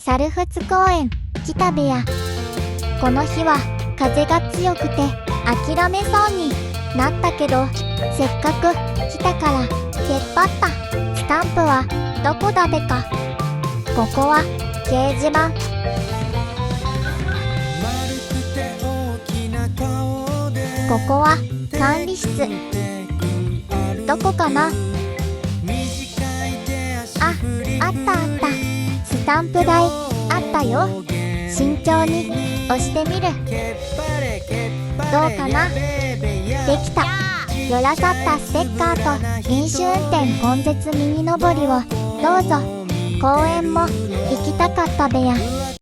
猿払公園来たべや。この日は風が強くて諦めそうになったけど、せっかく来たからけっぱったスタンプはどこだべか。ここは掲示板。ここは管理室。どこかな。あったあった。スタンプ台あったよ。慎重に押してみる。どうかな。できた。よらさったステッカーと飲酒運転根絶ミニのぼりをどうぞ。公園も行きたかったべや。